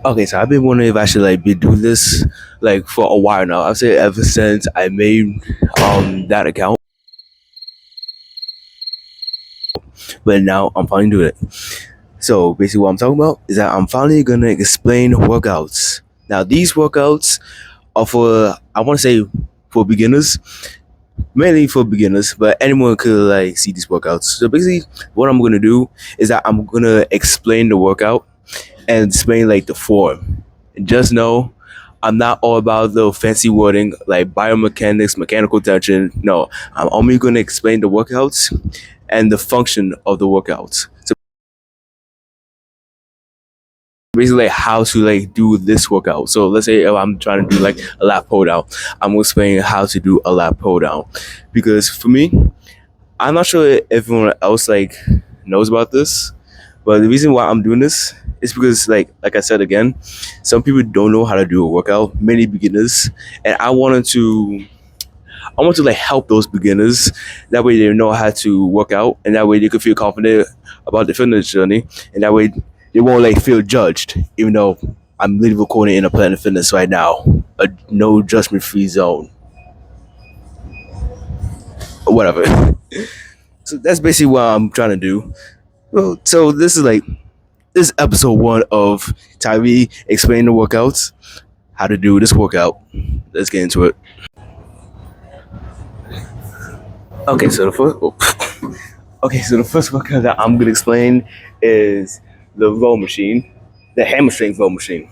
Okay, so I've been wondering if I should like be doing this like for a while now. I'd say ever since I made that account, but now I'm finally doing it. So basically, what I'm talking about is that I'm finally gonna explain workouts. Now, these workouts are for I want to say for beginners, mainly for beginners, but anyone could like see these workouts. So basically, what I'm gonna do is that I'm gonna explain the workout and explain like the form. Just know I'm not all about the fancy wording like biomechanics, mechanical tension. No, I'm only going to explain the workouts and the function of the workouts. So basically, like, how to like do this workout. So let's say if I'm trying to do like a lat pull down, I'm gonna explain how to do a lat pull down. Because for me, I'm not sure if everyone else like knows about this, but the reason why I'm doing this is because like I said again, some people don't know how to do a workout, many beginners, and I want to like help those beginners. That way they know how to work out, and that way they can feel confident about the fitness journey, and that way they won't like feel judged. Even though I'm literally recording in a Planet Fitness right now, a no judgment free zone, or whatever. So that's basically what I'm trying to do. Well, so this is episode one of Tyree explaining the workouts, how to do this workout. Let's get into it. Okay, so the first so the first workout that I'm gonna explain is the row machine, the hamstring row machine.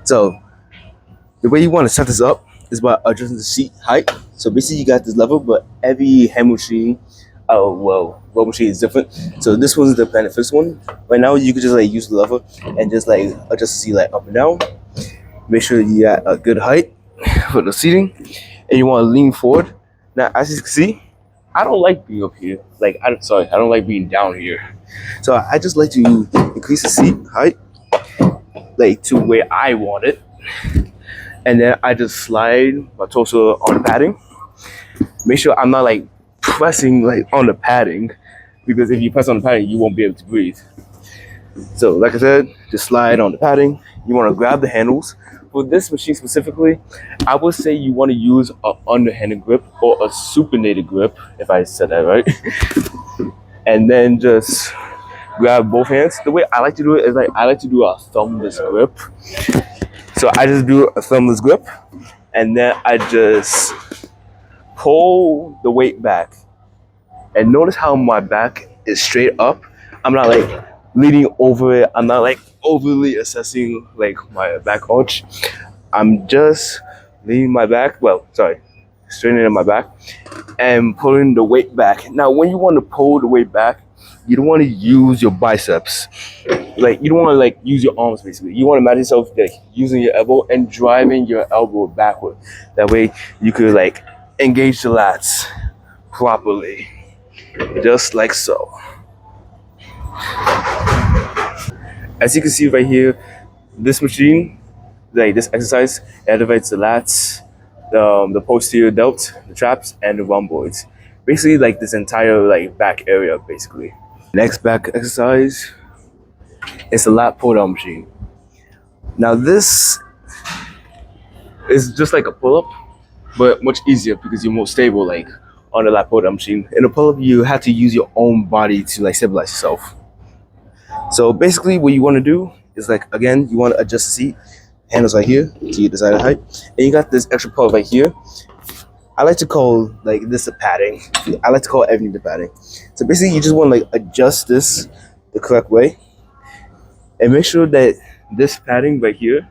So the way you want to set this up is by adjusting the seat height. So basically you got this level, but every hamstring row machine is different. So this one's the Planet Fitness one. Right now you could just like use the lever and just like adjust the seat like up and down. Make sure you got a good height for the seating, and you want to lean forward. Now, as you can see, I don't like being up here. I don't like being down here. So I just like to increase the seat height, like to where I want it, and then I just slide my torso on the padding. Make sure I'm not like pressing like on the padding, because if you press on the padding, you won't be able to breathe. So, like I said, just slide on the padding. You want to grab the handles. For this machine specifically, I would say you want to use an underhanded grip or a supinated grip, if I said that right. And then just grab both hands. The way I like to do it is like I like to do a thumbless grip. So I just do a thumbless grip, and then I just pull the weight back. And notice how my back is straight up. I'm not like leaning over it. I'm not like overly assessing like my back arch. I'm just leaning my back. Straightening my back and pulling the weight back. Now, when you want to pull the weight back, you don't want to use your biceps. Like you don't want to like use your arms basically. You want to imagine yourself like using your elbow and driving your elbow backward. That way you could like engage the lats properly, just like so. As you can see right here, this machine, like this exercise, elevates the lats, the posterior delt, the traps, and the rhomboids. Basically, like this entire like back area, basically. Next back exercise is the lat pull down machine. Now this is just like a pull up, but much easier because you're more stable, like on the lat pull down machine. In a pull up, you have to use your own body to like stabilize yourself. So basically, what you want to do is like again, you want to adjust the seat, handles right here to your desired height, and you got this extra part right here. I like to call like this the padding. I like to call everything the padding. So basically, you just want to like adjust this the correct way, and make sure that this padding right here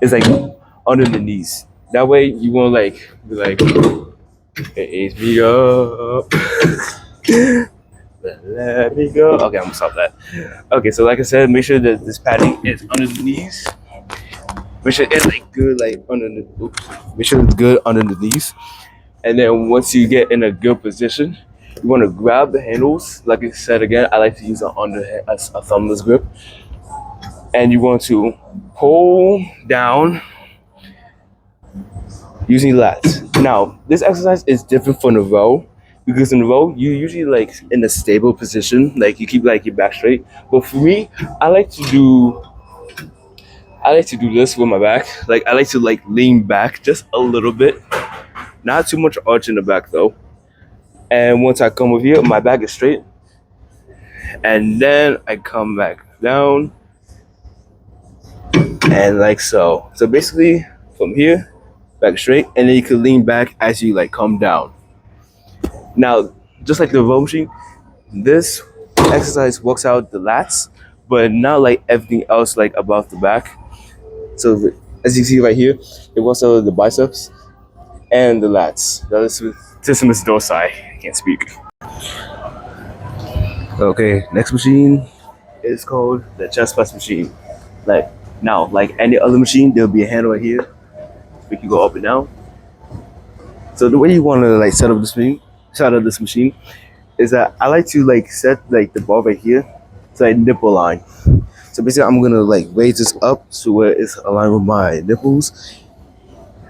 is like under the knees. That way, you won't like be like, "Raise me up." Let me go. Okay, I'm gonna stop that. Okay, so like I said, make sure that this padding is under the knees. Make sure it's like good, like under the. Oops. Make sure it's good under the knees. And then once you get in a good position, you want to grab the handles. Like I said again, I like to use a thumbless grip. And you want to pull down using lats. Now, this exercise is different from the row because in the row you usually like in a stable position, like you keep like your back straight. But for me, I like to do I like to do this with my back. Like I like to like lean back just a little bit, not too much arch in the back though. And once I come over here, my back is straight, and then I come back down and like so. So basically, from here, back straight, and then you can lean back as you like come down. Now, just like the row machine, this exercise works out the lats, but not like everything else like above the back. So as you see right here, it works out the biceps and the lats. That is latissimus dorsi. I can't speak. Okay, next machine is called the chest press machine. Like now, like any other machine, there'll be a handle right here. We can go up and down. So the way you want to like set up this machine, is that I like to like set like the bar right here to like nipple line. So basically, I'm gonna like raise this up to where it's aligned with my nipples,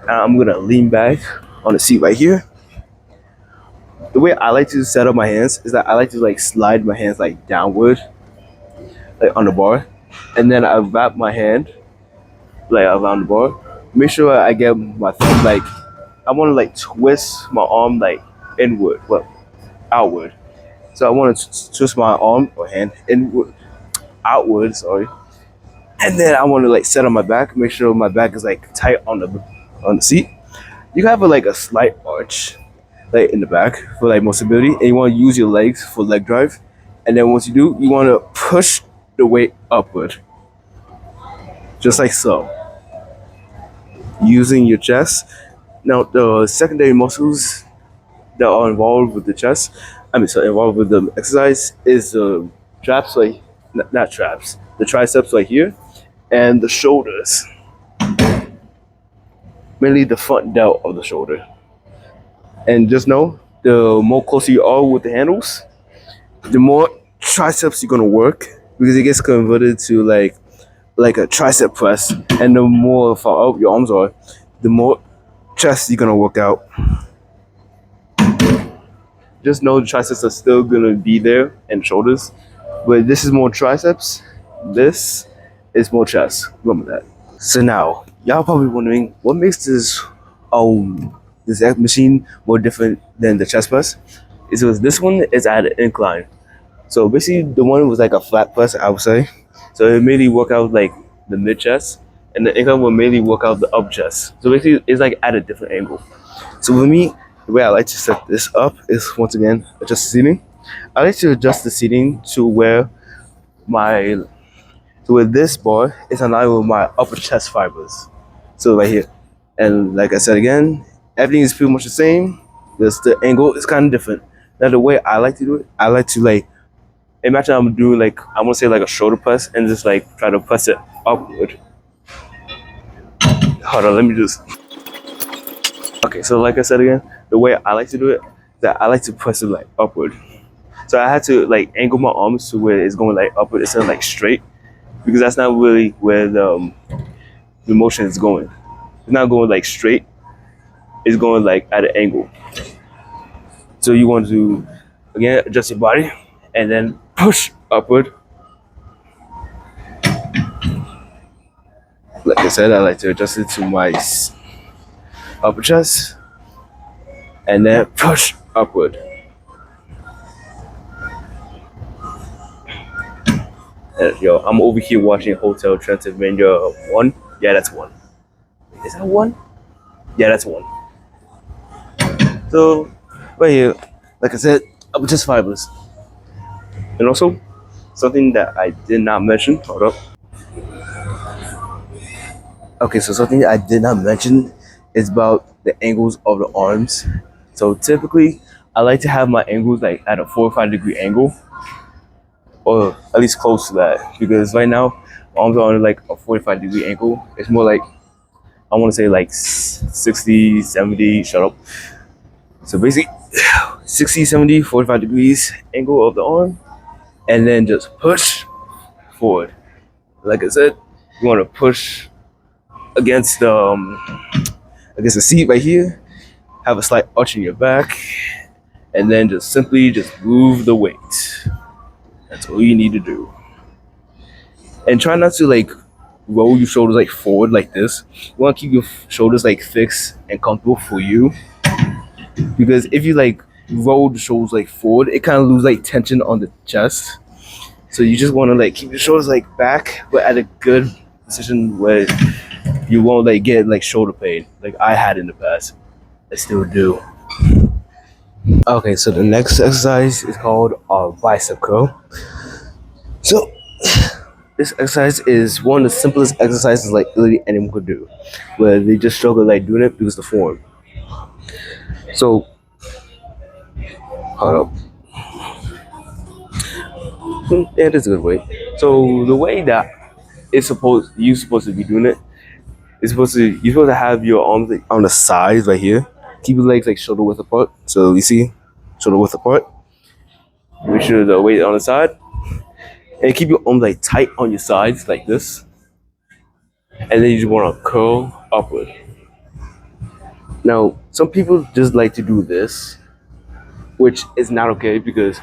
and I'm gonna lean back on the seat right here. The way I like to set up my hands is that I like to like slide my hands like downward, like on the bar, and then I wrap my hand like around the bar. Make sure I get my thumb like I want to like twist my arm like inward, well outward. So I want to twist my arm or hand inward, outward. Sorry, and then I want to like set on my back. Make sure my back is like tight on the seat. You can have like a slight arch, like in the back for like more stability, and you want to use your legs for leg drive. And then once you do, you want to push the weight upward, just like so, using your chest. Now the secondary muscles that are involved with the chest, involved with the exercise is the traps, like not traps, the triceps right here, and the shoulders, mainly the front delt of the shoulder. And just know, the more closer you are with the handles, the more triceps you're gonna work because it gets converted to like a tricep press, and the more far out your arms are, the more chest you're gonna work out. Just know the triceps are still gonna be there and shoulders, but this is more triceps. This is more chest. Remember that. So now, y'all probably wondering what makes this machine more different than the chest press. Is because this one is at an incline. So basically, the one was like a flat press, I would say. So it mainly work out like the mid chest, and the incline will mainly work out the up chest. So basically, it's like at a different angle. So for me, the way I like to set this up is once again adjust the seating. I like to adjust the seating to where my this bar is aligned with my upper chest fibers. So right here, and like I said again, everything is pretty much the same. Just the angle is kind of different. Now the way I like to do it, I like to like imagine I'm doing like I want to say like a shoulder press and just like try to press it upward. Hold on, let me just. Okay, so like I said again, the way I like to do it, that I like to press it like upward. So I had to like angle my arms to where it's going like upward instead of like straight, because that's not really where the motion is going. It's not going like straight. It's going like at an angle. So you want to again adjust your body and then push upward. Like I said, I like to adjust it to my upper chest and then push upward. And, yo, I'm over here watching Hotel Transylvania 1. Yeah, that's 1. Is that 1? Yeah, that's 1. So, right here, like I said, upper chest fibers. And also, something that I did not mention. Hold up. Okay, so something I did not mention is about the angles of the arms. So typically, I like to have my angles like at a 45-degree angle, or at least close to that. Because right now, my arms are on like a 45-degree angle. It's more like, I want to say like 60, 70, shut up. So basically, 60, 70, 45 degrees angle of the arm, and then just push forward. Like I said, you want to push against the seat right here, have a slight arch in your back, and then just simply just move the weight. That's all you need to do. And try not to like roll your shoulders like forward like this. You want to keep your shoulders like fixed and comfortable for you, because if you like roll the shoulders like forward, it kind of lose like tension on the chest. So you just want to like keep your shoulders like back, but at a good position where you won't like get like shoulder pain like I had in the past. I still do. Okay, so the next exercise is called bicep curl. So this exercise is one of the simplest exercises like literally anyone could do, where they just struggle like doing it because of the form. So hold up. Yeah, that's a good way. So the way that you're supposed to be doing it is you're supposed to have your arms like, on the sides right here. Keep your legs like shoulder width apart. So you see, shoulder width apart. Make sure the weight on the side, and keep your arms like tight on your sides like this. And then you just want to curl upward. Now, some people just like to do this, which is not okay because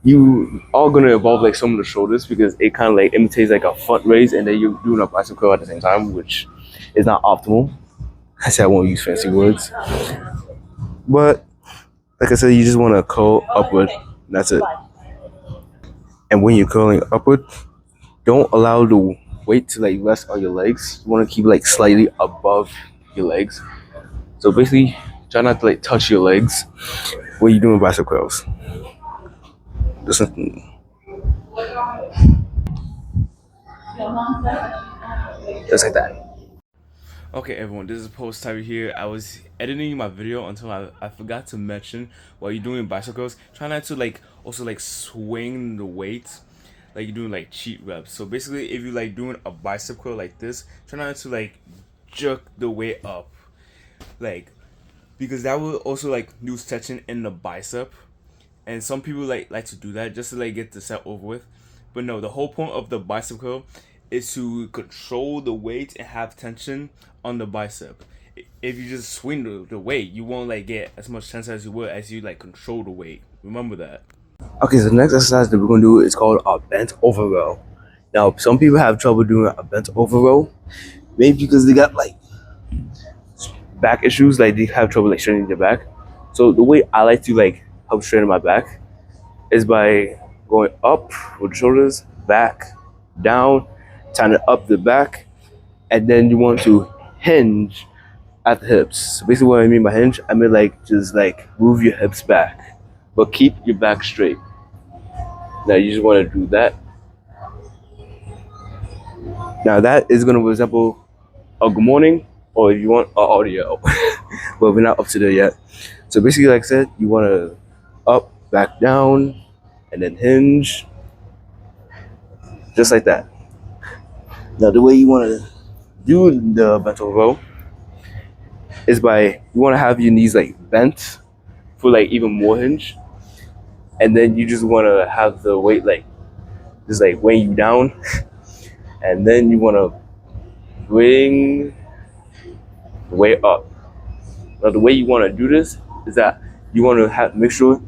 you are gonna involve like some of the shoulders because it kind of like imitates like a front raise, and then you're doing a bicep curl at the same time, which is not optimal. I said I won't use fancy words, but like I said, you just want to curl upward. And that's it. And when you're curling upward, don't allow the weight to like rest on your legs. You want to keep like slightly above your legs. So basically, try not to like touch your legs when you're doing bicep curls. Just like that. Okay, everyone, this is Post Tyler here. I was editing my video until I forgot to mention while you're doing bicep curls, try not to like also like swing the weight like you're doing like cheat reps. So basically, if you like doing a bicep curl like this, try not to like jerk the weight up, like, because that will also like lose tension in the bicep. And some people like to do that just to like get the set over with. But no, the whole point of the bicep curl is to control the weight and have tension on the bicep. If you just swing the weight, you won't like get as much tension as you would as you like control the weight. Remember that. Okay, so the next exercise that we're gonna do is called a bent over row. Now, some people have trouble doing a bent over row, maybe because they got like back issues, like they have trouble like straightening their back. So the way I like to like help straighten my back is by going up with the shoulders, back, down, tying it up the back, and then you want to hinge at the hips. So basically what I mean by hinge, I mean like just like move your hips back, but keep your back straight. Now you just want to do that. Now that is going to resemble a good morning, or if you want an audio, but we're not up to there yet. So basically, like I said, you want to up, back, down, and then hinge, just like that. Now the way you want to do the bent over row is by you want to have your knees like bent for like even more hinge, and then you just want to have the weight like just like weighing you down, and then you want to bring the weight up. Now the way you want to do this is that you want to make sure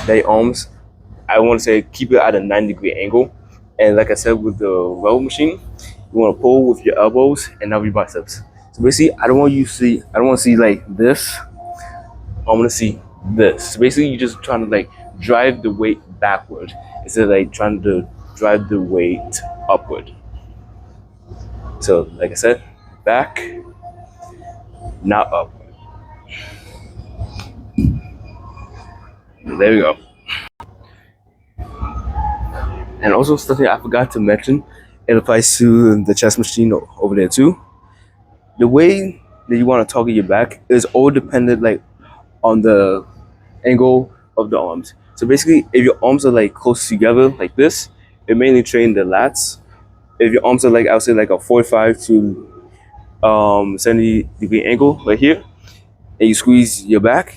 that your arms, I want to say, keep it at a 90-degree angle. And like I said, with the row machine, you want to pull with your elbows and not your biceps. So basically, I don't want to see like this. I want to see this. So basically, you're just trying to like drive the weight backward instead of like trying to drive the weight upward. So like I said, back, not upward. There we go. And also something I forgot to mention, it applies to the chest machine over there too. The way that you want to target your back is all dependent like on the angle of the arms. So basically, if your arms are like close together like this, it mainly train the lats. If your arms are like, I would say like a 45 to 70-degree angle right here, and you squeeze your back,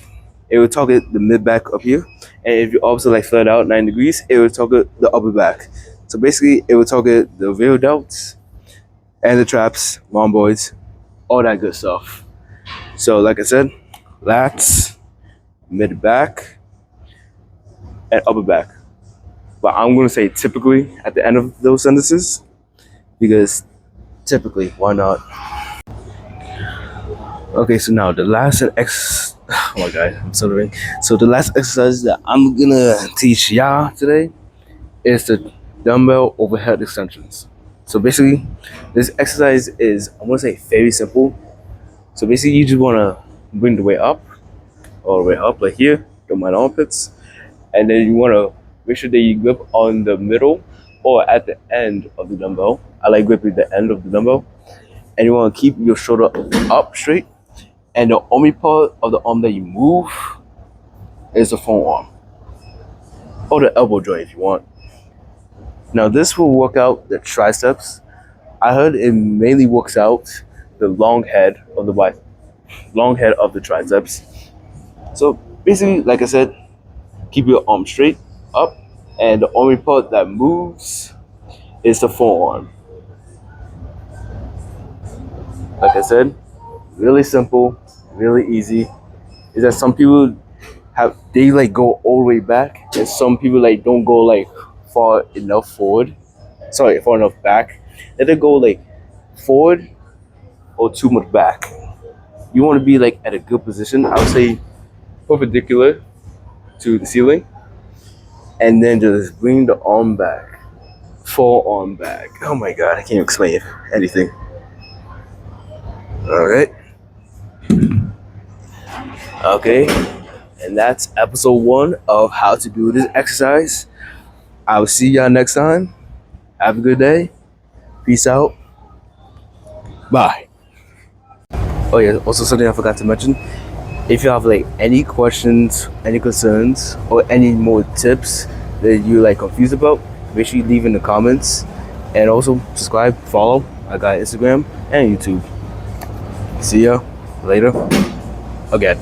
it will target the mid back up here. And if your arms are like flat out 9 degrees, it will target the upper back. So basically, it will target the rear delts and the traps, rhomboids, all that good stuff. So like I said, lats, mid back, and upper back. But I'm gonna say typically at the end of those sentences because typically, why not? Okay, so now the last oh my god, I'm stuttering. So the last exercise that I'm gonna teach y'all today is the dumbbell overhead extensions. So basically, this exercise is, I want to say, very simple. So basically, you just want to bring the weight up, all the way up, like here, to my armpits, and then you want to make sure that you grip on the middle or at the end of the dumbbell. I like gripping the end of the dumbbell, and you want to keep your shoulder up straight, and the only part of the arm that you move is the forearm or the elbow joint if you want. Now this will work out the triceps. I heard it mainly works out the long head of the triceps. So basically, like I said, keep your arm straight up, and the only part that moves is the forearm. Like I said, really simple, really easy. Is that some people they like go all the way back, and some people like don't go like far enough forward. Sorry, far enough back. They go like forward or too much back. You want to be like at a good position. I would say perpendicular to the ceiling, and then just bring the arm back, forearm back. Oh my god, I can't explain anything. All right. Okay, and that's episode 1 of how to do this exercise. I will see y'all next time. Have a good day. Peace out. Bye. Oh yeah, also something I forgot to mention. If you have like any questions, any concerns, or any more tips that you like confused about, make sure you leave in the comments. And also subscribe, follow. I got Instagram and YouTube. See ya later. Again.